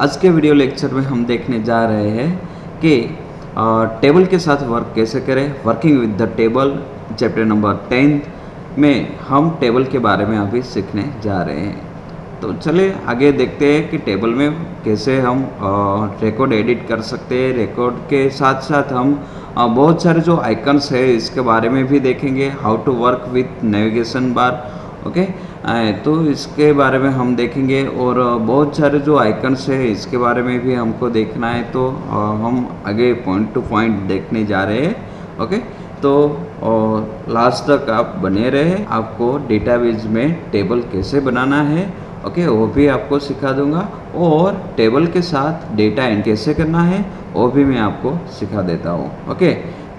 आज के video lecture में हम देखने जा रहे हैं कि टेबल के साथ वर्क कैसे करें। Working with the table chapter number 10 में हम टेबल के बारे में अभी सीखने जा रहे हैं। तो चलिए आगे देखते हैं कि टेबल में कैसे हम रिकॉर्ड एडिट कर सकते हैं। रिकॉर्ड के साथ साथ हम बहुत सारे जो आइकन्स है इसके बारे में भी देखेंगे। How to work with navigation bar, okay तो इसके बारे में हम देखेंगे। और बहुत सारे जो आइकन्स है इसके बारे में भी हमको देखना है, तो हम आगे पॉइंट टू पॉइंट देखने जा रहे हैं। ओके तो लास्ट तक आप बने रहे। आपको डेटाबेस में टेबल कैसे बनाना है ओके वो भी आपको सिखा दूंगा, और टेबल के साथ डेटा एंट्री कैसे करना है वो भी मैं आपको सिखा देता हूँ। ओके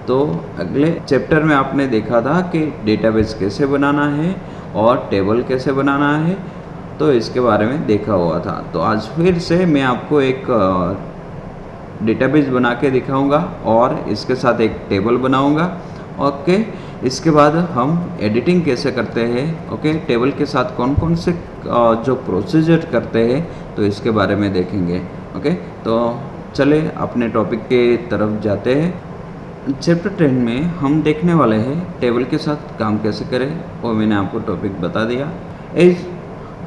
तो अगले चैप्टर में आपने देखा था कि डेटाबेस कैसे बनाना है और टेबल कैसे बनाना है, तो इसके बारे में देखा हुआ था। तो आज फिर से मैं आपको एक डेटाबेस बना के दिखाऊंगा और इसके साथ एक टेबल बनाऊंगा। ओके इसके बाद हम एडिटिंग कैसे करते हैं, ओके टेबल के साथ कौन कौन से जो प्रोसीजर करते हैं तो इसके बारे में देखेंगे। ओके तो चले अपने टॉपिक के तरफ जाते हैं। चैप्टर 10 में हम देखने वाले हैं टेबल के साथ काम कैसे करें, वो मैंने आपको टॉपिक बता दिया। As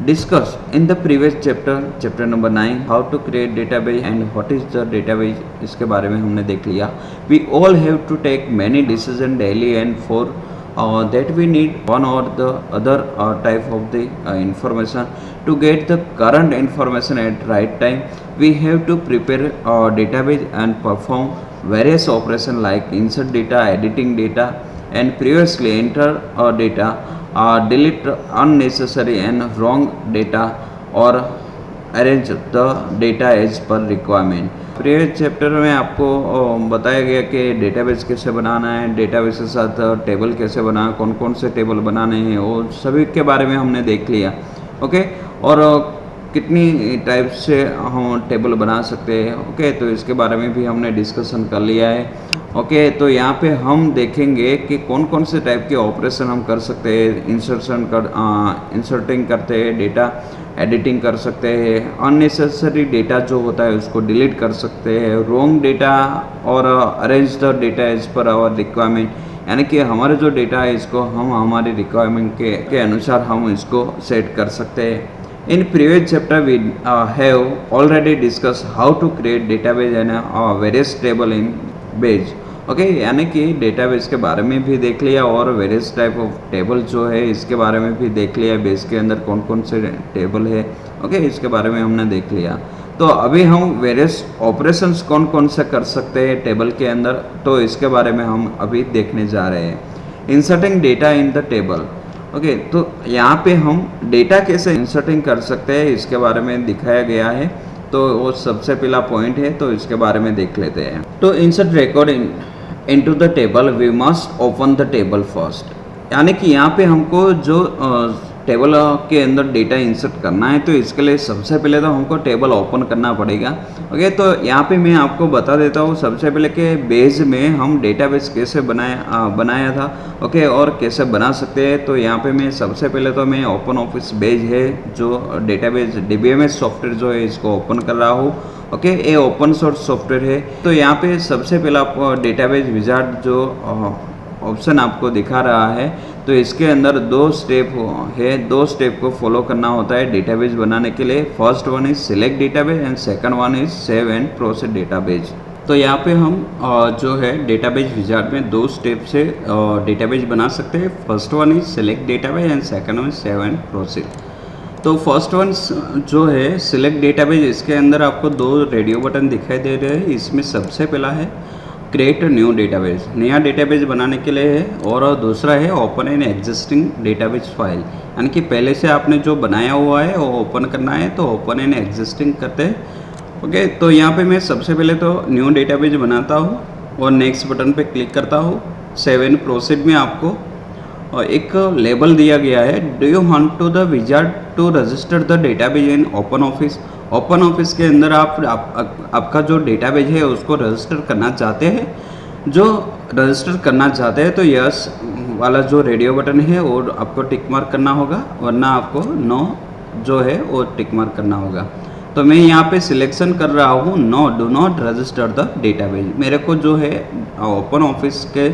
discuss in the previous chapter number 9 how to create database and what is the database, इसके बारे में हमने देख लिया। We all have to take many decision daily and for that we need one or the other type of the information to get the current information at right time. We have to prepare our database and perform various operations like insert data, editing data, and previously enter data, delete unnecessary and wrong data, or arrange the data as per requirement. Previous chapter में आपको बताया गया कि database कैसे बनाना है, database के साथ table कैसे बनाना, कौन कौन से टेबल बनाने हैं वो सभी के बारे में हमने देख लिया। ओके और कितनी टाइप से हम टेबल बना सकते हैं ओके तो इसके बारे में भी हमने डिस्कशन कर लिया है। ओके तो यहाँ पे हम देखेंगे कि कौन कौन से टाइप के ऑपरेशन हम कर सकते हैं। इंसर्टिंग करते हैं, डेटा एडिटिंग कर सकते हैं, अननेसेसरी डेटा जो होता है उसको डिलीट कर सकते हैं, रॉन्ग डेटा और arrange the data as per our requirement, यानी कि हमारे जो डेटा है इसको हम हमारी रिक्वायरमेंट के अनुसार हम इसको सेट कर सकते हैं। In previous chapter we have already discussed how to create database and various table in Base. Okay यानी कि डेटाबेस के बारे में भी देख लिया और वेरियस टाइप ऑफ टेबल जो है इसके बारे में भी देख लिया। बेस के अंदर कौन कौन से टेबल है ओके इसके बारे में हमने देख लिया। तो अभी हम वेरियस ऑपरेशंस कौन कौन से कर सकते हैं टेबल के अंदर, तो इसके बारे में हम अभी देखने जा रहे हैं। Inserting data in the table okay तो यहाँ पे हम डेटा कैसे इंसर्टिंग कर सकते हैं इसके बारे में दिखाया गया है। तो वो सबसे पहला पॉइंट है, तो इसके बारे में देख लेते हैं। तो insert record into the table we must open the table first, यानी कि यहाँ पे हमको जो टेबल के अंदर डेटा इंसर्ट करना है तो इसके लिए सबसे पहले तो हमको टेबल ओपन करना पड़ेगा। ओके तो यहाँ पे मैं आपको बता देता हूँ सबसे पहले कि बेस में हम डेटाबेस कैसे बनाया था ओके और कैसे बना सकते हैं। तो यहाँ पे मैं सबसे पहले तो मैं ओपन ऑफिस बेस है जो डेटाबेस DBMS सॉफ्टवेयर जो है इसको ओपन कर रहा हूँ। ओके ये ओपन सोर्स सॉफ्टवेयर है। तो यहाँ पे सबसे पहला डेटाबेस विजार्ड जो ऑप्शन आपको दिखा रहा है, तो इसके अंदर दो स्टेप है, दो स्टेप को फॉलो करना होता है डेटाबेस बनाने के लिए। First one is select database and second one is save and process database. तो यहाँ पे हम जो है डेटाबेस विजार्ड में दो स्टेप से डेटाबेस बना सकते हैं। First one is select database and second one save and process. तो फर्स्ट वन जो है सिलेक्ट डेटाबेस, इसके अंदर आपको दो रेडियो बटन दिखाई दे रहे हैं। इसमें सबसे पहला है क्रिएट न्यू डेटाबेस, नया डेटाबेस बनाने के लिए है, और दूसरा है open an existing database file, यानी कि पहले से आपने जो बनाया हुआ है वो ओपन करना है, तो ओपन एन एग्जिस्टिंग करते हैं। ओके तो यहाँ पे मैं सबसे पहले तो न्यू डेटाबेस बनाता हूँ और नेक्स्ट बटन पे क्लिक करता हूँ। सेव एंड प्रोसीड में आपको एक लेबल दिया गया है, do you want to the wizard to register the database in OpenOffice. OpenOffice के अंदर आपका जो डेटाबेस है उसको रजिस्टर करना चाहते हैं। जो रजिस्टर करना चाहते हैं तो यस वाला जो रेडियो बटन है वो आपको टिक मार्क करना होगा, वरना आपको नो जो है वो टिक मार्क करना होगा। तो मैं यहाँ पे सिलेक्शन कर रहा हूँ no do not register the database. मेरे को जो है ओपन ऑफिस के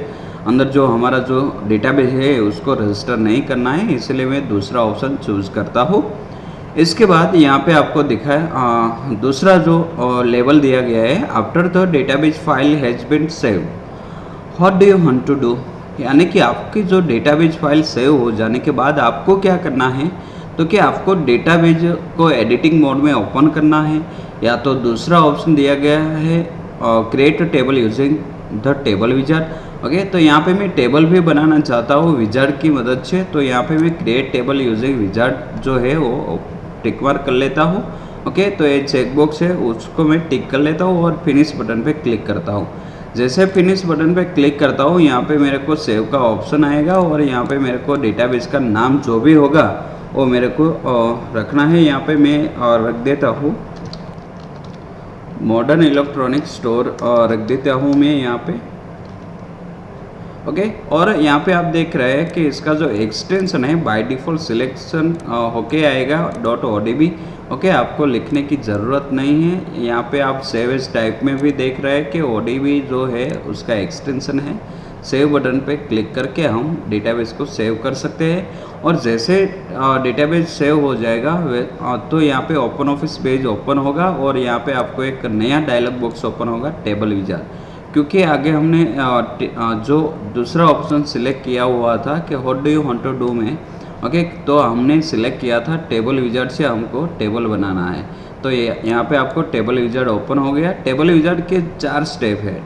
अंदर जो हमारा जो डेटाबेस है उसको रजिस्टर नहीं करना है, इसलिए मैं दूसरा ऑप्शन चूज़ करता हूँ। इसके बाद यहाँ पे आपको दिखा है दूसरा जो लेवल दिया गया है, after the database file has been saved what do you want to do, यानी कि आपकी जो डेटाबेस फाइल सेव हो जाने के बाद आपको क्या करना है, तो क्या आपको डेटाबेस को एडिटिंग मोड में ओपन करना है, या तो दूसरा ऑप्शन दिया गया है create table using the table wizard. Okay, तो यहाँ पे मैं टेबल भी बनाना चाहता हूँ विजार्ड की मदद से, तो यहाँ पे मैं क्रिएट टेबल यूजिंग विजार्ड जो है वो टिक मार्क कर लेता हूँ। ओके, तो ये चेक बॉक्स है उसको मैं टिक कर लेता हूँ और फिनिश बटन पे क्लिक करता हूँ। जैसे फिनिश बटन पे क्लिक करता हूँ यहाँ पे मेरे को सेव का ऑप्शन आएगा और यहाँ पे मेरे को डेटाबेस का नाम जो भी होगा वो मेरे को रखना है। यहाँ पे मैं रख देता हूँ मॉडर्न इलेक्ट्रॉनिक स्टोर रख देता हूँ मैं यहाँ पे। ओके, और यहाँ पे आप देख रहे हैं कि इसका जो एक्सटेंशन है बाय डिफ़ॉल्ट सिलेक्शन होके आएगा .odb। ओके, आपको लिखने की ज़रूरत नहीं है। यहाँ पे आप सेव एज टाइप में भी देख रहे हैं कि odb जो है उसका एक्सटेंशन है। सेव बटन पे क्लिक करके हम डेटाबेस को सेव कर सकते हैं, और जैसे डेटाबेस सेव हो जाएगा तो यहाँ पे ओपन ऑफिस पेज ओपन होगा और यहाँ पे आपको एक नया डायलॉग बॉक्स ओपन होगा टेबल विजार्ड। क्योंकि आगे हमने जो दूसरा ऑप्शन सिलेक्ट किया हुआ था कि what do you want to do में, ओके, तो हमने सिलेक्ट किया था टेबल विजार्ड से हमको टेबल बनाना है। तो यहाँ पे आपको टेबल विजार्ड ओपन हो गया। टेबल विजार्ड के 4 स्टेप है,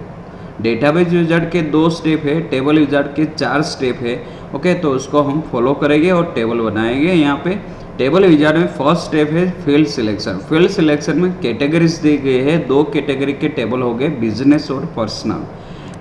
डेटाबेस विजार्ड के 2 स्टेप है, टेबल विजार्ड के 4 स्टेप है। ओके, तो उसको हम फॉलो करेंगे और टेबल बनाएंगे। यहाँ पे टेबल विजार्ड में फर्स्ट स्टेप है फील्ड सिलेक्शन। फील्ड सिलेक्शन में कैटेगरीज दी गई है, 2 कैटेगरी के टेबल हो गए, बिजनेस और पर्सनल।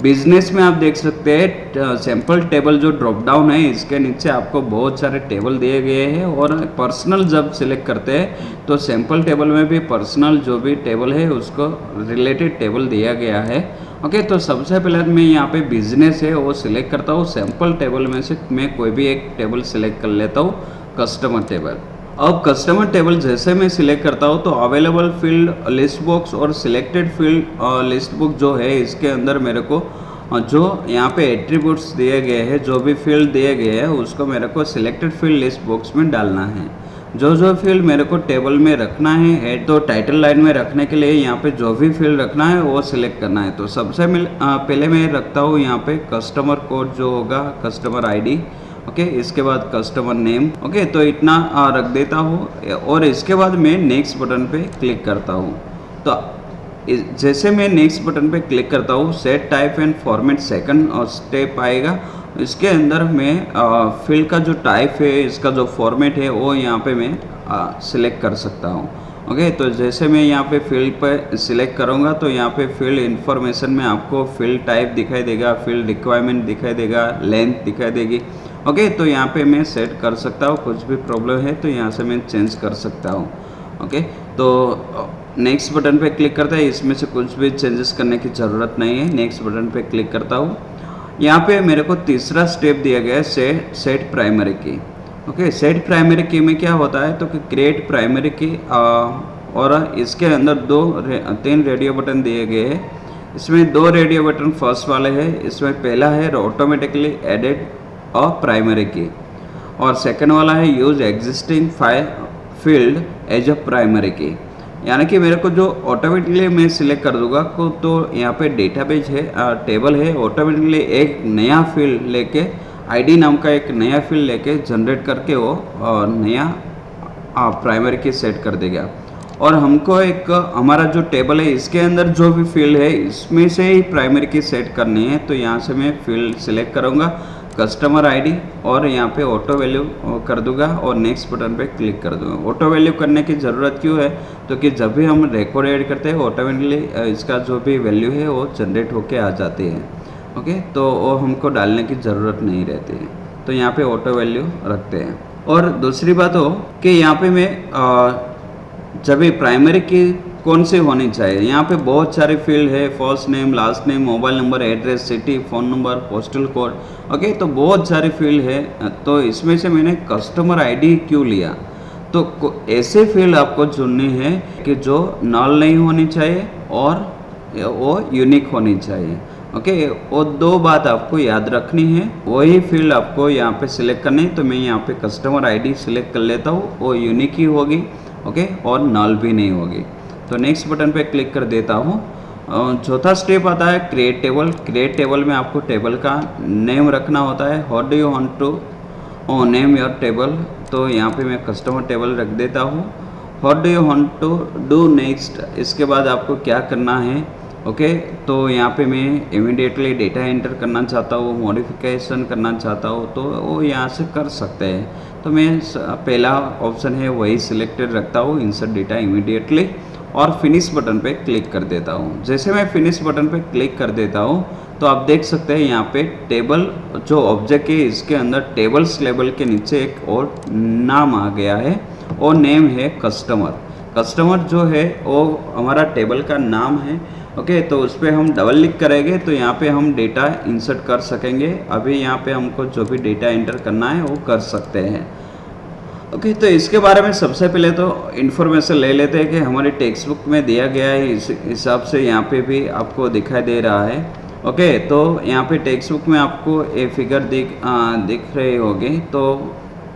बिजनेस में आप देख सकते हैं सैंपल टेबल जो ड्रॉप डाउन है इसके नीचे आपको बहुत सारे टेबल दिए गए हैं, और पर्सनल जब सिलेक्ट करते हैं तो सैंपल टेबल में भी पर्सनल जो भी टेबल है उसको रिलेटेड टेबल दिया गया है। ओके, तो सबसे पहले मैं यहाँ पे बिजनेस है वो सिलेक्ट करता हूँ। सैंपल टेबल में से मैं कोई भी एक टेबल सिलेक्ट कर लेता हूँ, कस्टमर टेबल। अब कस्टमर टेबल जैसे मैं सिलेक्ट करता हूँ तो अवेलेबल फील्ड लिस्ट बॉक्स और सिलेक्टेड फील्ड लिस्ट बुक जो है इसके अंदर मेरे को जो यहाँ पे एट्रीब्यूट्स दिए गए हैं, जो भी फील्ड दिए गए हैं उसको मेरे को सिलेक्टेड फील्ड लिस्ट बॉक्स में डालना है। जो फील्ड मेरे को टेबल में रखना है तो टाइटल लाइन में रखने के लिए यहाँ पे जो भी फील्ड रखना है वो सिलेक्ट करना है। तो सबसे पहले मैं रखता हूँ यहाँ पे कस्टमर कोड जो होगा, कस्टमर आईडी। ओके, इसके बाद कस्टमर नेम। ओके, तो इतना रख देता हूँ और इसके बाद मैं नेक्स्ट बटन पे क्लिक करता हूँ। तो जैसे मैं नेक्स्ट बटन पे क्लिक करता हूँ set type and format second step आएगा। इसके अंदर मैं फील्ड का जो टाइप है, इसका जो फॉर्मेट है वो यहाँ पे मैं सिलेक्ट कर सकता हूँ। ओके, तो जैसे मैं यहाँ पे फील्ड पे सिलेक्ट करूँगा तो यहाँ पे फील्ड इन्फॉर्मेशन में आपको फील्ड टाइप दिखाई देगा, फील्ड रिक्वायरमेंट दिखाई देगा, लेंथ दिखाई देगी। ओके, तो यहाँ पे मैं सेट कर सकता हूँ, कुछ भी प्रॉब्लम है तो यहाँ से मैं चेंज कर सकता हूँ। ओके, तो नेक्स्ट बटन पे क्लिक करता है, इसमें से कुछ भी चेंजेस करने की ज़रूरत नहीं है। नेक्स्ट बटन पे क्लिक करता हूँ। यहाँ पे मेरे को तीसरा स्टेप दिया गया है सेट प्राइमरी की। ओके, सेट प्राइमरी की में क्या होता है तो कि क्रिएट प्राइमरी की और इसके अंदर 3 रेडियो बटन दिए गए हैं। इसमें 2 रेडियो बटन फर्स्ट वाले हैं। इसमें पहला है ऑटोमेटिकली एडेड और प्राइमरी की, और सेकंड वाला है use existing field as a primary key. यानी कि मेरे को जो ऑटोमेटिकली मैं सिलेक्ट कर दूंगा तो यहाँ पे डेटाबेस है, टेबल है, ऑटोमेटिकली एक नया फील्ड लेके आईडी नाम का एक नया फील्ड लेके जनरेट करके वो नया प्राइमरी की सेट कर देगा। और हमको एक हमारा जो टेबल है इसके अंदर जो भी फील्ड है इसमें से ही प्राइमरी की सेट करनी है। तो यहाँ से मैं फील्ड सिलेक्ट करूँगा, कस्टमर आईडी, और यहाँ पे ऑटो वैल्यू कर दूंगा और नेक्स्ट बटन पे क्लिक कर दूंगा। ऑटो वैल्यू करने की ज़रूरत क्यों है तो कि जब भी हम रिकॉर्ड ऐड करते हैं ऑटोमेटिकली इसका जो भी वैल्यू है वो जनरेट होके आ जाती है। ओके, तो वो हमको डालने की ज़रूरत नहीं रहती है, तो यहाँ पे ऑटो वैल्यू रखते हैं। और दूसरी बात हो कि यहाँ पे मैं जब भी प्राइमरी की कौन सी होनी चाहिए, यहाँ पे बहुत सारे फील्ड है, first name, last name, mobile number, address, city, phone number, postal code. Okay, तो बहुत सारे फील्ड है। तो इसमें से मैंने कस्टमर आईडी क्यों लिया तो ऐसे फील्ड आपको चुननी है कि जो नल नहीं होनी चाहिए और वो यूनिक होनी चाहिए। ओके, वो दो बात आपको याद रखनी है। वही फील्ड आपको यहाँ पे सिलेक्ट करनी है। तो मैं यहाँ पे कस्टमर आईडी सिलेक्ट कर लेता हूँ, वो यूनिक ही होगी। ओके, और नल भी नहीं होगी। तो नेक्स्ट बटन पे क्लिक कर देता हूँ। चौथा स्टेप आता है क्रिएट टेबल। क्रिएट टेबल में आपको टेबल का नेम रखना होता है। How do you want to name your table. तो यहाँ पे मैं कस्टमर टेबल रख देता हूँ। How do you want to do next, इसके बाद आपको क्या करना है। ओके, तो यहाँ पे मैं इमीडिएटली डेटा एंटर करना चाहता हूँ, मॉडिफिकेशन करना चाहता हूँ, तो वो यहाँ से कर सकते हैं। तो मैं पहला ऑप्शन है वही सिलेक्टेड रखता हूँ, इंसर्ट डेटा इमीडिएटली, और फिनिश बटन पे क्लिक कर देता हूँ। जैसे मैं फिनिश बटन पे क्लिक कर देता हूँ तो आप देख सकते हैं यहाँ पे टेबल जो ऑब्जेक्ट है इसके अंदर टेबल्स लेबल के नीचे एक और नाम आ गया है, और नेम है कस्टमर। कस्टमर जो है वो हमारा टेबल का नाम है। ओके, तो उस पर हम डबल क्लिक करेंगे तो यहाँ पे हम डेटा इंसर्ट कर सकेंगे। अभी यहाँ पे हमको जो भी डेटा एंटर करना है वो कर सकते हैं। ओके, तो इसके बारे में सबसे पहले तो इन्फॉर्मेशन ले लेते हैं कि हमारी टेक्स्ट बुक में दिया गया है, इस हिसाब से यहाँ पे भी आपको दिखाई दे रहा है। ओके, तो यहाँ पे टेक्स्ट बुक में आपको ये फिगर दिख रही होगी। तो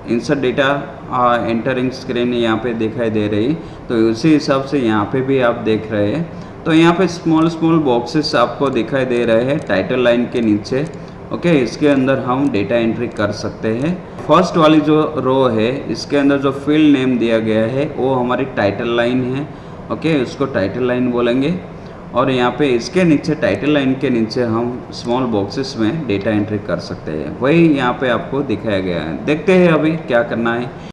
इंसर्ट डेटा एंटरिंग स्क्रीन यहाँ पे दिखाई दे रही, तो उसी हिसाब से यहाँ पे भी आप देख रहे हैं। तो यहाँ पे स्मॉल स्मॉल बॉक्सेस आपको दिखाई दे रहे हैं टाइटल लाइन के नीचे। ओके, इसके अंदर हम डेटा एंट्री कर सकते हैं। फर्स्ट वाली जो रो है इसके अंदर जो फील्ड नेम दिया गया है वो हमारी टाइटल लाइन है। ओके, उसको टाइटल लाइन बोलेंगे। और यहाँ पे इसके नीचे टाइटल लाइन के नीचे हम स्मॉल बॉक्सेस में डेटा एंट्री कर सकते हैं। वही यहाँ पे आपको दिखाया गया है। देखते हैं अभी क्या करना है।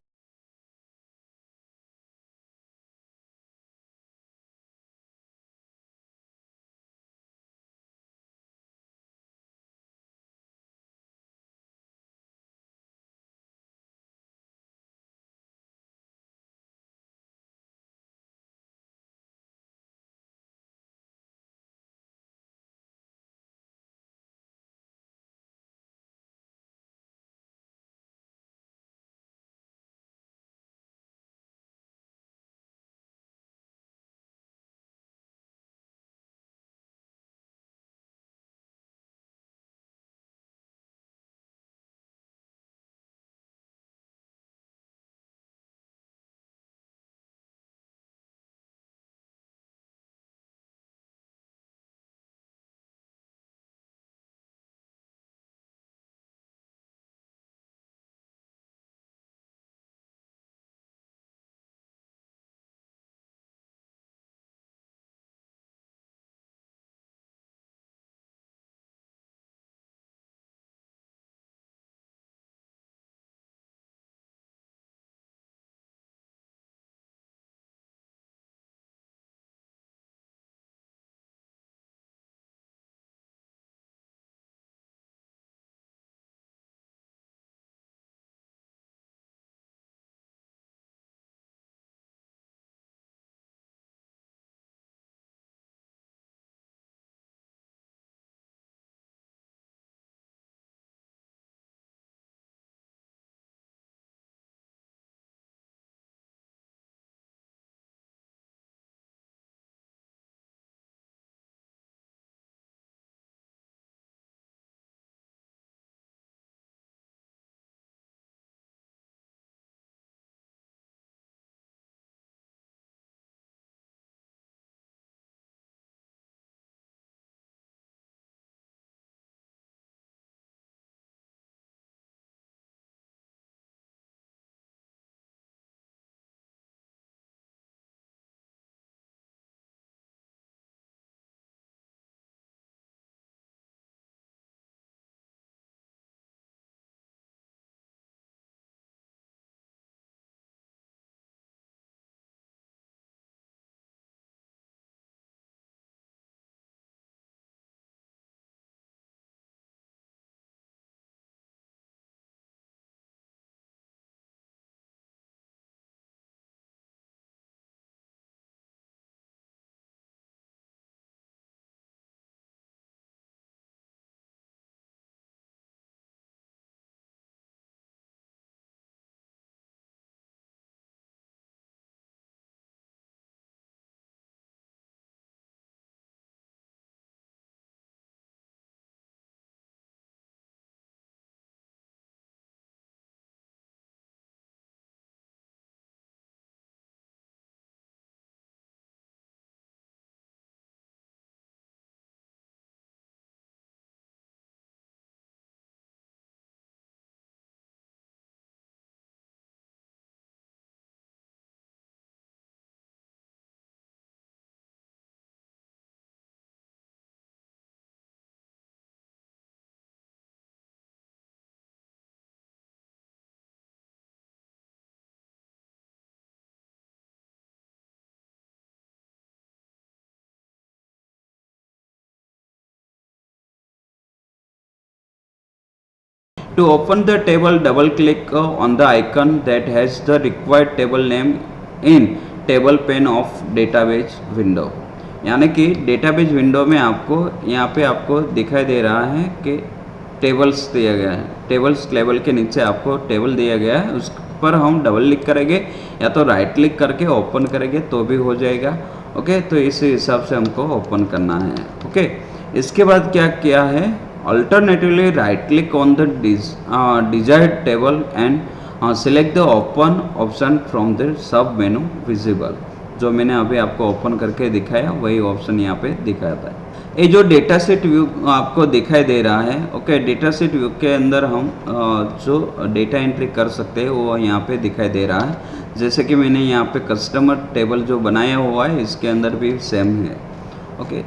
To open the table, double click on the icon that has the required table name in table pane of database window। यानी कि डेटाबेस विंडो में आपको यहाँ पे आपको दिखाई दे रहा है कि टेबल्स दिया गया है, टेबल्स लेवल के नीचे आपको टेबल दिया गया है, उस पर हम डबल क्लिक करेंगे या तो राइट क्लिक करके ओपन करेंगे तो भी हो जाएगा। ओके, तो इस हिसाब से हमको ओपन करना है। ओके, इसके बाद क्या किया है, alternatively right click on the desired table and select the open option from the sub menu visible. जो मैंने अभी आपको ओपन करके दिखाया वही ऑप्शन यहाँ पे दिखाता है। ये जो डेटा सेट व्यू आपको दिखाई दे रहा है, ओके, डेटा सेट व्यू के अंदर हम जो डेटा एंट्री कर सकते हैं वो यहाँ पे दिखाई दे रहा है। जैसे कि मैंने यहाँ पे कस्टमर टेबल जो बनाया हुआ है इसके अंदर भी सेम है। Okay,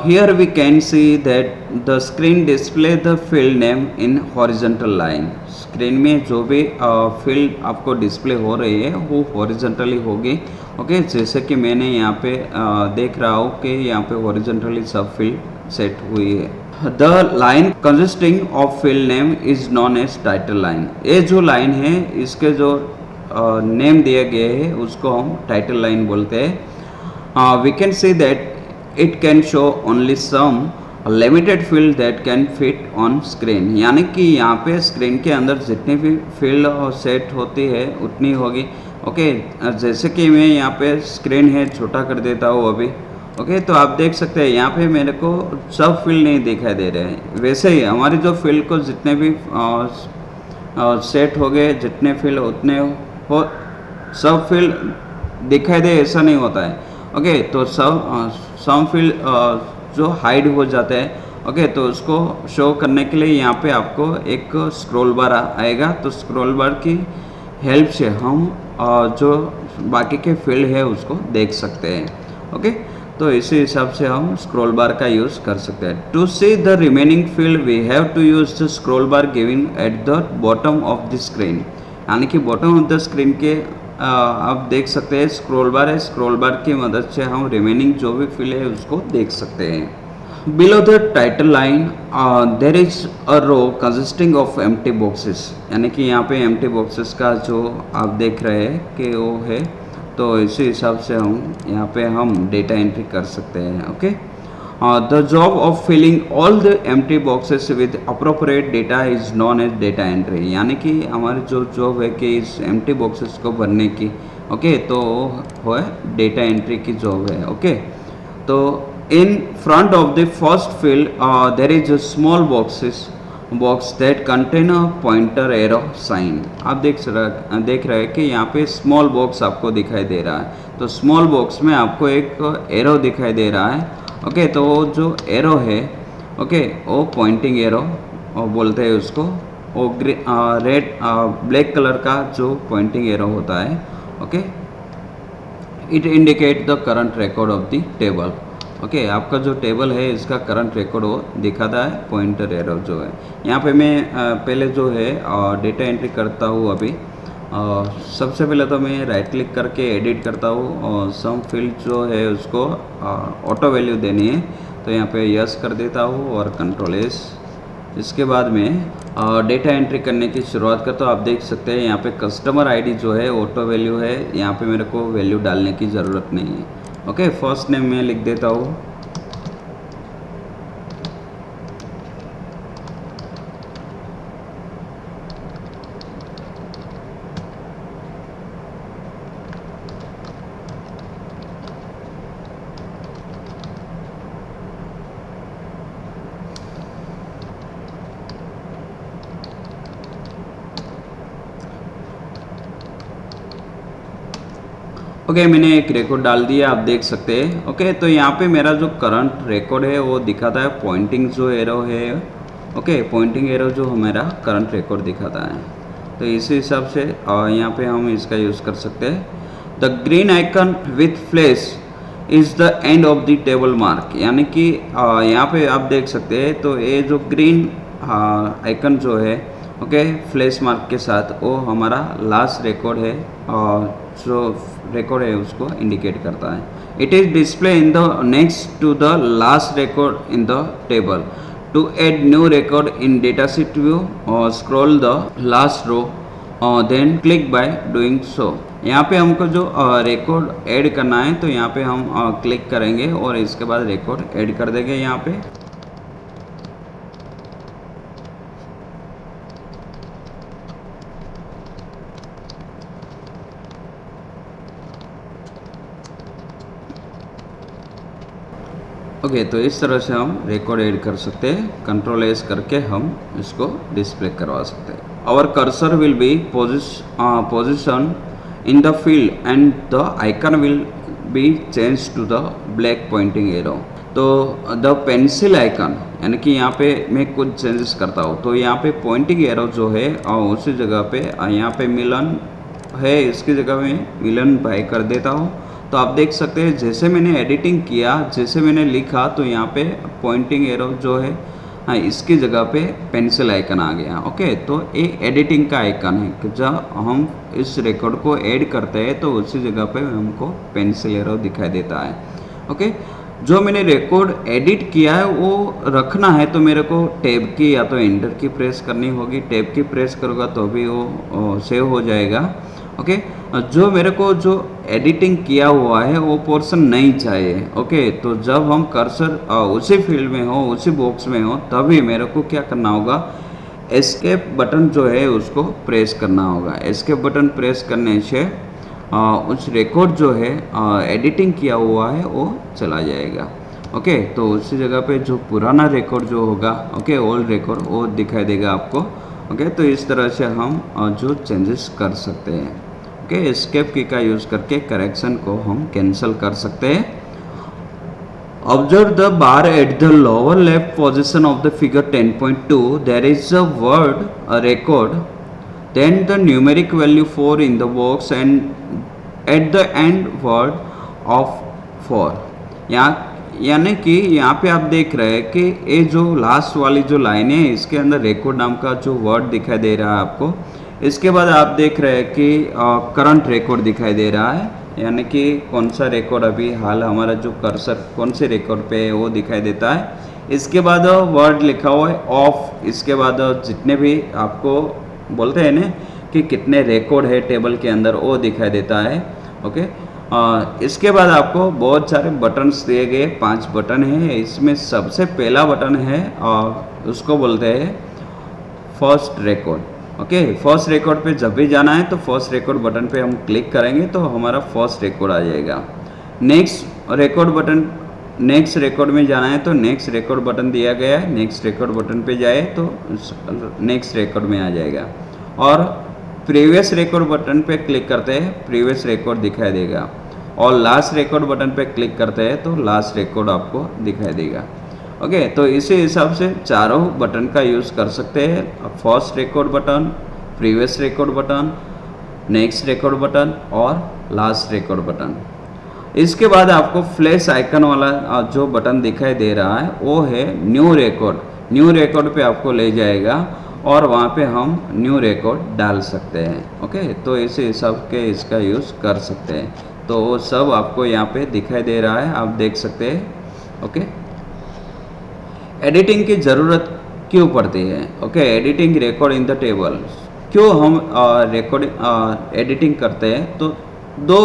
here we can see that the screen display the field name in horizontal line. Screen में जो भी फील्ड आपको डिस्प्ले हो रही है वो हॉरिजॉन्टली होगी। ओके, जैसे कि मैंने यहाँ पे देख रहा हूँ कि यहाँ पे हॉरिजॉन्टली सब फील्ड सेट हुई है। The line consisting of field name is known as title line. ये जो लाइन है इसके जो नेम दिए गए हैं उसको हम टाइटल लाइन बोलते हैं। We can see that it can show only some limited field that can fit on screen. यानी कि यहाँ पे स्क्रीन के अंदर जितनी भी फील्ड सेट होती है उतनी होगी। ओके, जैसे कि मैं यहाँ पे स्क्रीन है छोटा कर देता हूँ अभी। ओके, तो आप देख सकते हैं यहाँ पे मेरे को सब फील्ड नहीं दिखाई दे रहे हैं। वैसे ही हमारी जो फील्ड को जितने भी सेट हो गए, जितने फील्ड उतने हो सब फील्ड दिखाई दे ऐसा नहीं होता है। ओके, तो सब फील्ड जो हाइड हो जाते हैं। ओके, तो उसको शो करने के लिए यहाँ पे आपको एक स्क्रॉल बार आएगा। तो स्क्रॉल बार की हेल्प से हम जो बाकी के फील्ड है उसको देख सकते हैं। ओके, तो इसी हिसाब से हम स्क्रॉल बार का यूज़ कर सकते हैं। To see the remaining field we have to use the scroll bar giving at the bottom of the screen. यानी कि बॉटम ऑफ द स्क्रीन के आप देख सकते हैं स्क्रॉल बार है। स्क्रॉल बार की मदद से हम रिमेनिंग जो भी फील्ड है उसको देख सकते हैं। Below the title line there is a row consisting of empty boxes. यानी कि यहाँ पे एम्प्टी बॉक्सेस का जो आप देख रहे हैं कि वो है, तो इसी हिसाब से हम यहाँ पे हम डेटा एंट्री कर सकते हैं। Okay, the job of filling all the empty boxes with appropriate data is known as data entry. यानी कि हमारी जो जॉब है कि इस एम्प्टी बॉक्सेस को भरने की, ओके, तो वो है डेटा एंट्री की जॉब है। ओके, तो in front of the first field there is a small box that contain a pointer arrow sign। आप देख रहे हैं कि यहाँ पे स्मॉल बॉक्स आपको दिखाई दे रहा है। तो स्मॉल बॉक्स में आपको एक एरो दिखाई दे रहा है। ओके, तो वो जो एरो है, ओके, वो पॉइंटिंग एरो बोलते हैं उसको। वो रेड ब्लैक कलर का जो पॉइंटिंग एरो होता है। Okay, it indicate the current record of the table. Okay, आपका जो टेबल है इसका करंट रिकॉर्ड वो दिखाता है पॉइंटर एरो जो है। यहाँ पे मैं पहले जो है डेटा एंट्री करता हूँ अभी। सबसे पहले तो मैं राइट क्लिक करके एडिट करता हूँ और सम फील्ड जो है उसको ऑटो वैल्यू देनी है, तो यहाँ पे यस कर देता हूँ और कंट्रोल एस। इसके बाद में डेटा एंट्री करने की शुरुआत करता हूँ। आप देख सकते हैं यहाँ पे कस्टमर आईडी जो है ऑटो वैल्यू है, यहाँ पे मेरे को वैल्यू डालने की ज़रूरत नहीं है। ओके, फर्स्ट नेम मैं लिख देता हूँ। ओके, मैंने एक रिकॉर्ड डाल दिया, आप देख सकते हैं। ओके, तो यहाँ पे मेरा जो करंट रिकॉर्ड है वो दिखाता है पॉइंटिंग जो एरो है। ओके, पॉइंटिंग एरो जो मेरा करंट रिकॉर्ड दिखाता है। तो इसी हिसाब से यहाँ पे हम इसका यूज़ कर सकते हैं। The green icon with flash is the end of the table mark. यानी कि यहाँ पे आप देख सकते हैं, तो ये जो ग्रीन आइकन जो है, ओके, फ्लैश मार्क के साथ, वो हमारा लास्ट रिकॉर्ड है और जो रिकॉर्ड है उसको इंडिकेट करता है। It is display in the next to the last record in the table To add new record in datasheet view, scroll the last row, then click by doing so. यहाँ पे हमको जो record add करना है तो यहाँ पे हम क्लिक करेंगे और इसके बाद रिकॉर्ड ऐड कर देंगे यहाँ पे। ओके तो इस तरह से हम रिकॉर्ड ऐड कर सकते हैं। कंट्रोल एस करके हम इसको डिस्प्ले करवा सकते हैं। Our cursor will be position in the field and the icon will be change to the black pointing arrow. तो द पेंसिल आइकन यानी कि यहाँ पे मैं कुछ चेंजेस करता हूँ तो यहाँ पे पॉइंटिंग एरो जो है उसी जगह पे यहाँ पे मिलन है, इसकी जगह में मिलन बाय कर देता हूँ। तो आप देख सकते हैं जैसे मैंने एडिटिंग किया, जैसे मैंने लिखा तो यहाँ पे पॉइंटिंग एरो जो है हाँ इसकी जगह पे पेंसिल आइकन आ गया। ओके तो ये एडिटिंग का आइकन है कि जब हम इस रिकॉर्ड को ऐड करते हैं तो उसी जगह पे हमको पेंसिल एरो दिखाई देता है। ओके जो मैंने रिकॉर्ड एडिट किया है वो रखना है तो मेरे को टैब की या तो एंटर की प्रेस करनी होगी। टैब की प्रेस करूँगा तो भी वो सेव हो जाएगा। ओके जो मेरे को जो एडिटिंग किया हुआ है वो पोर्शन नहीं चाहिए। ओके तो जब हम कर्सर उसी फील्ड में हो, उसी बॉक्स में हो, तभी मेरे को क्या करना होगा, एस्केप बटन जो है उसको प्रेस करना होगा। एस्केप बटन प्रेस करने से उस रिकॉर्ड जो है एडिटिंग किया हुआ है वो चला जाएगा। ओके तो उसी जगह पे जो पुराना रिकॉर्ड जो होगा, ओके ओल्ड रिकॉर्ड, वो दिखाई देगा आपको। ओके तो इस तरह से हम जो चेंजेस कर सकते हैं। ओके एस्केप की का यूज़ करके करेक्शन को हम कैंसिल कर सकते हैं। Observe the bar at the lower left position of the figure 10.2 there is a word record, then the numeric value 4 in the box and at the end word of 4। यहाँ यानी कि यहाँ पे आप देख रहे हैं कि ये जो लास्ट वाली जो लाइन है इसके अंदर रिकॉर्ड नाम का जो वर्ड दिखाई दे रहा है आपको। इसके बाद आप देख रहे हैं कि करंट रिकॉर्ड दिखाई दे रहा है, यानी कि कौन सा रिकॉर्ड अभी हाल हमारा जो कर्सर कौन से रिकॉर्ड पे है वो दिखाई देता है। इसके बाद वर्ड लिखा हुआ है ऑफ। इसके बाद जितने भी आपको बोलते हैं ना कि कितने रिकॉर्ड है टेबल के अंदर वो दिखाई देता है। ओके इसके बाद आपको बहुत सारे बटन्स दिए गए, 5 बटन है। इसमें सबसे पहला बटन है उसको बोलते हैं first record. Okay first record पे जब भी जाना है तो फर्स्ट रिकॉर्ड बटन पे हम क्लिक करेंगे तो हमारा फर्स्ट रिकॉर्ड आ जाएगा। Next record button, next record में जाना है तो नेक्स्ट रिकॉर्ड बटन दिया गया है, नेक्स्ट रिकॉर्ड बटन पे जाए तो नेक्स्ट रिकॉर्ड में आ जाएगा। और प्रीवियस रिकॉर्ड बटन पे क्लिक करते हैं, प्रीवियस रिकॉर्ड दिखाई देगा। और लास्ट रिकॉर्ड बटन पे क्लिक करते हैं तो लास्ट रिकॉर्ड आपको दिखाई देगा। ओके तो इसी हिसाब से चारों बटन का यूज़ कर सकते हैं। First record button, previous record button, next record button और लास्ट रिकॉर्ड बटन। इसके बाद आपको फ्लैश आइकन वाला जो बटन दिखाई दे रहा है वो है न्यू रिकॉर्ड। न्यू रिकॉर्ड पे आपको ले जाएगा और वहाँ पे हम न्यू रिकॉर्ड डाल सकते हैं। ओके तो इसी हिसाब के इसका यूज़ कर सकते हैं। तो वो सब आपको यहाँ पे दिखाई दे रहा है, आप देख सकते हैं। ओके एडिटिंग की ज़रूरत क्यों पड़ती है? Okay editing record in the table, क्यों हम रिकॉर्डिंग एडिटिंग करते हैं? तो 2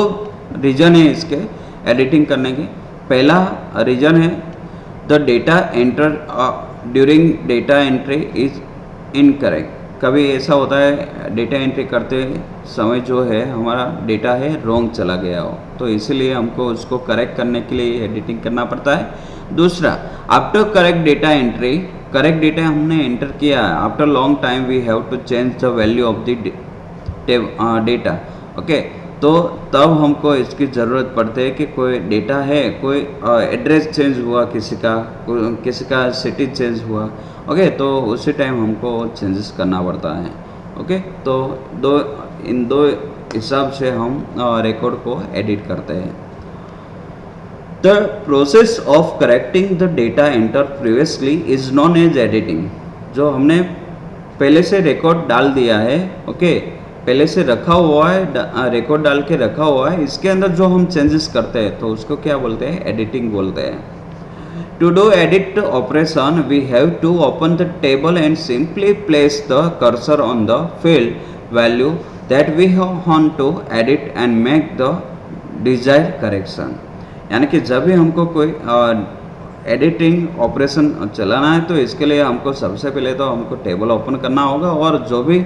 रीज़न है इसके एडिटिंग करने के। पहला रीज़न है the data enter during data entry is incorrect. कभी ऐसा होता है डेटा एंट्री करते समय जो है हमारा डेटा है रॉन्ग चला गया हो, तो इसीलिए हमको उसको करेक्ट करने के लिए एडिटिंग करना पड़ता है। दूसरा after correct data entry, correct data हमने एंटर किया, after long time we have to change the value of the data. Okay तो तब हमको इसकी ज़रूरत पड़ती है कि कोई डेटा है, कोई एड्रेस चेंज हुआ, किसी का सिटी चेंज हुआ। ओके तो उसी टाइम हमको चेंजेस करना पड़ता है। ओके तो इन दो हिसाब से हम रिकॉर्ड को एडिट करते हैं। The process of correcting the data enter previously is known as editing. जो हमने पहले से रिकॉर्ड डाल दिया है, ओके पहले से रखा हुआ है, रिकॉर्ड डाल के रखा हुआ है, इसके अंदर जो हम चेंजेस करते हैं तो उसको क्या बोलते हैं? एडिटिंग बोलते हैं। To do edit operation, we have to open the table and simply place the cursor on the field value that we want to edit and make the desired correction. यानी कि जब भी हमको कोई एडिटिंग ऑपरेशन चलाना है तो इसके लिए हमको सबसे पहले तो हमको टेबल ओपन करना होगा और जो भी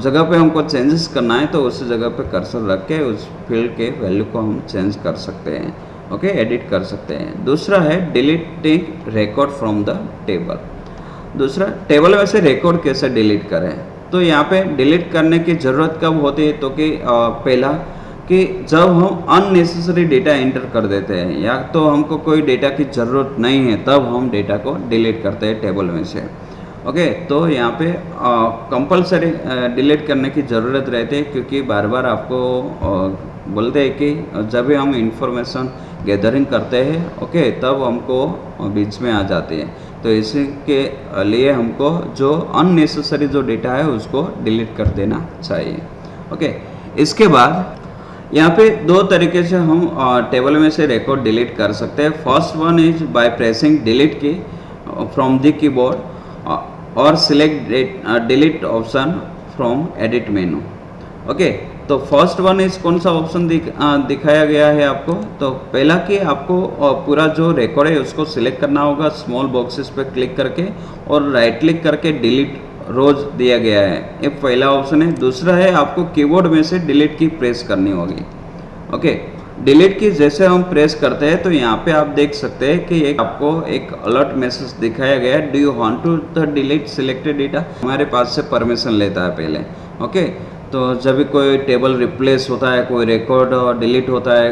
जगह पे हमको चेंजेस करना है तो उस जगह पे कर्सर रख के उस फील्ड के वैल्यू को हम चेंज कर सकते हैं, ओके, एडिट कर सकते हैं। दूसरा है deleting record from the table. दूसरा, टेबल में से रिकॉर्ड कैसे डिलीट करें। तो यहाँ पे डिलीट करने की ज़रूरत कब होती है, तो कि पहला कि जब हम अननेसेसरी डेटा एंटर कर देते हैं या तो हमको कोई डेटा की ज़रूरत नहीं है तब हम डेटा को डिलीट करते हैं टेबल में से, ओके। तो यहाँ पे कंपलसरी डिलीट करने की ज़रूरत रहती है क्योंकि बार बार आपको बोलते हैं कि जब भी हम इंफॉर्मेशन गैदरिंग करते हैं, ओके, तब हमको बीच में आ जाती है। तो इसके लिए हमको जो अननेसेसरी जो डेटा है उसको डिलीट कर देना चाहिए, ओके। इसके बाद यहाँ पे दो तरीके से हम टेबल में से रिकॉर्ड डिलीट कर सकते हैं। First one is by pressing delete की फ्रॉम द कीबोर्ड और select delete option from edit menu, okay. तो फर्स्ट वन इज कौन सा ऑप्शन दिखाया गया है आपको, तो पहला कि आपको पूरा जो रिकॉर्ड है उसको सिलेक्ट करना होगा स्मॉल बॉक्सेस पे क्लिक करके और राइट क्लिक करके डिलीट रोज दिया गया है, ये पहला ऑप्शन है। दूसरा है आपको कीबोर्ड में से डिलीट की प्रेस करनी होगी, ओके। डिलीट की जैसे हम प्रेस करते हैं तो यहाँ पे आप देख सकते हैं कि आपको एक अलर्ट मैसेज दिखाया गया है, do you want to the delete selected data. हमारे पास से परमिशन लेता है पहले, ओके। तो जब भी कोई टेबल रिप्लेस होता है, कोई रिकॉर्ड डिलीट होता है,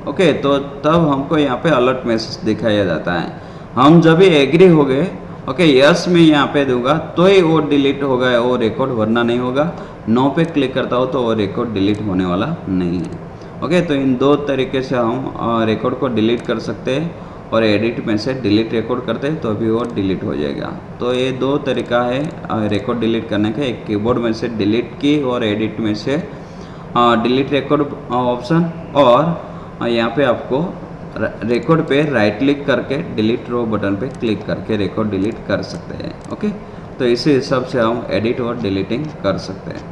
ओके, तो तब हमको यहाँ पे अलर्ट मैसेज दिखाया जाता है। हम जब भी एग्री हो गए, ओके, यस मैं यहाँ पे दूंगा तो ही वो डिलीट होगा वो रिकॉर्ड, वरना नहीं होगा। नो पे क्लिक करता हो तो वो रिकॉर्ड डिलीट होने वाला नहीं है, ओके। तो इन दो तरीके से हम रिकॉर्ड को डिलीट कर सकते हैं और एडिट में से डिलीट रिकॉर्ड करते हैं तो अभी वो डिलीट हो जाएगा। तो ये दो तरीका है रिकॉर्ड डिलीट करने का, एक कीबोर्ड में से डिलीट की और एडिट में से डिलीट रिकॉर्ड ऑप्शन, और यहाँ पे आपको रिकॉर्ड पे राइट क्लिक करके डिलीट रो बटन पे क्लिक करके रिकॉर्ड डिलीट कर सकते हैं, ओके। तो इसी हिसाब से हम एडिट और डिलीटिंग कर सकते हैं।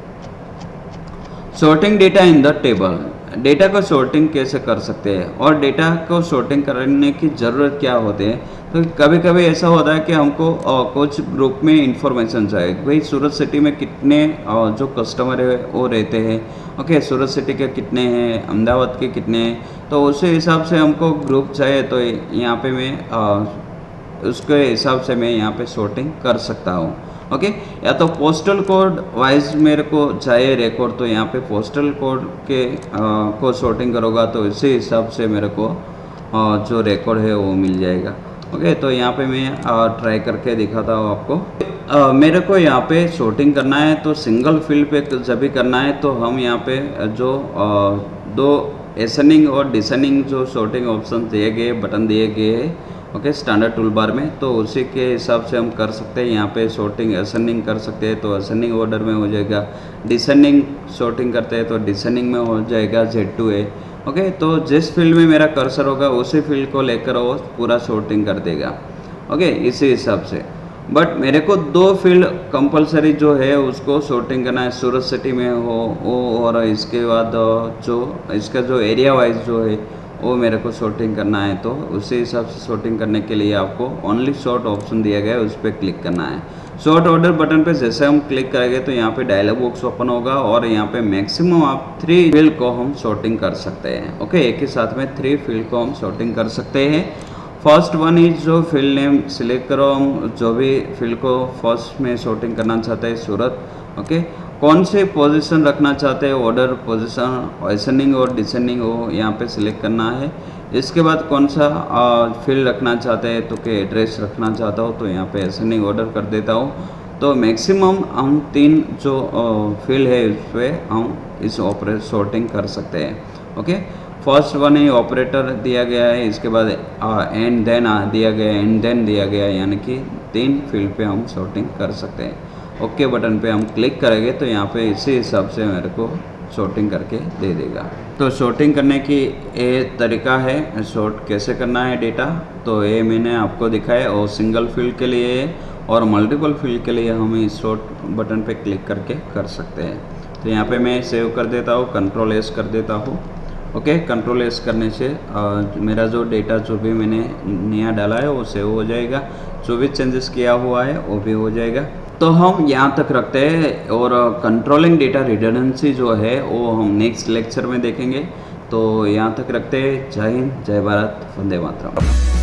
Sorting data in the table, data को सॉर्टिंग कैसे कर सकते हैं और डेटा को सॉर्टिंग करने की ज़रूरत क्या होती है। तो कभी कभी ऐसा होता है कि हमको कुछ ग्रुप में इंफॉर्मेशन चाहिए, भाई सूरत सिटी में कितने जो कस्टमर है वो रहते हैं, ओके, सूरत सिटी के कितने हैं, अहमदाबाद के कितने हैं, तो उसी हिसाब से हमको ग्रुप चाहिए। तो यहाँ पे मैं उसके हिसाब से मैं यहाँ पे सॉर्टिंग कर सकता हूँ, ओके। या तो पोस्टल कोड वाइज मेरे को चाहिए रिकॉर्ड, तो यहाँ पे पोस्टल कोड के को सॉर्टिंग करोगा तो इसी हिसाब से मेरे को जो रिकॉर्ड है वो मिल जाएगा, ओके। तो यहाँ पे मैं ट्राई करके दिखाता हूँ आपको। मेरे को यहाँ पे सॉर्टिंग करना है तो सिंगल फील्ड पे जब भी करना है तो हम यहाँ पे जो दो एसेंडिंग और डिसेंडिंग जो सॉर्टिंग ऑप्शन दिए गए, बटन दिए गए हैं, ओके, स्टैंडर्ड टूल बार में, तो उसी के हिसाब से हम कर सकते हैं। यहाँ पे सॉर्टिंग असेंडिंग कर सकते हैं तो असेंडिंग ऑर्डर में हो जाएगा, डिसेंडिंग सॉर्टिंग करते हैं तो डिसेंडिंग में हो जाएगा Z2A, ओके। तो जिस फील्ड में मेरा कर्सर होगा उसी फील्ड को लेकर वो पूरा सॉर्टिंग कर देगा, ओके, इसी हिसाब से। बट मेरे को दो फील्ड कंपलसरी जो है उसको सॉर्टिंग करना है, सूरत सिटी में हो वो, और इसके बाद जो इसका जो एरिया वाइज जो है वो मेरे को सॉर्टिंग करना है। तो उसी हिसाब से सॉर्टिंग करने के लिए आपको ओनली सॉर्ट ऑप्शन दिया गया है, उस पर क्लिक करना है। सॉर्ट ऑर्डर बटन पे जैसे हम क्लिक करेंगे तो यहाँ पे डायलॉग बॉक्स ओपन होगा और यहाँ पे मैक्सिमम आप 3 फील्ड को हम सॉर्टिंग कर सकते हैं, ओके। एक ही साथ में 3 फील्ड को हम सॉर्टिंग कर सकते हैं। फर्स्ट वन इज जो फील्ड नेम सिलेक्ट करो, हम जो भी फील्ड को फर्स्ट में सॉर्टिंग करना चाहते हैं सूरत, ओके। कौन से पोजीशन रखना चाहते हैं, ऑर्डर पोजीशन असेंडिंग और डिसेंडिंग हो यहाँ पे सिलेक्ट करना है। इसके बाद कौन सा फील्ड रखना चाहते हैं तो कि एड्रेस रखना चाहता हूँ तो यहाँ पे असेंडिंग ऑर्डर कर देता हूँ। तो मैक्सिमम हम 3 जो फील्ड है उस पर हम इस ऑपरेट सॉर्टिंग कर सकते हैं, ओके। फर्स्ट वन है ऑपरेटर दिया गया है, इसके बाद एंड देन दिया गया है, एंड देन दिया गया है, यानी कि 3 फील्ड पे हम सॉर्टिंग कर सकते हैं। ओके बटन पे हम क्लिक करेंगे तो यहाँ पे इसी हिसाब से मेरे को शॉर्टिंग करके दे देगा। तो शॉर्टिंग करने की ये तरीका है, शॉर्ट कैसे करना है डेटा, तो ये मैंने आपको दिखाया। और सिंगल फील्ड के लिए और मल्टीपल फील्ड के लिए हम इस शॉर्ट बटन पे क्लिक करके कर सकते हैं। तो यहाँ पे मैं सेव कर देता हूँ, कंट्रोल एस कर देता हूँ। ओके, कंट्रोल एस करने से मेरा जो डेटा जो भी मैंने नया डाला है वो सेव हो जाएगा, जो भी चेंजेस किया हुआ है वो भी हो जाएगा। तो हम यहाँ तक रखते हैं, और कंट्रोलिंग डेटा रिडंडेंसी जो है वो हम नेक्स्ट लेक्चर में देखेंगे। तो यहाँ तक रखते हैं। जय हिंद, जय भारत, वंदे मातरम।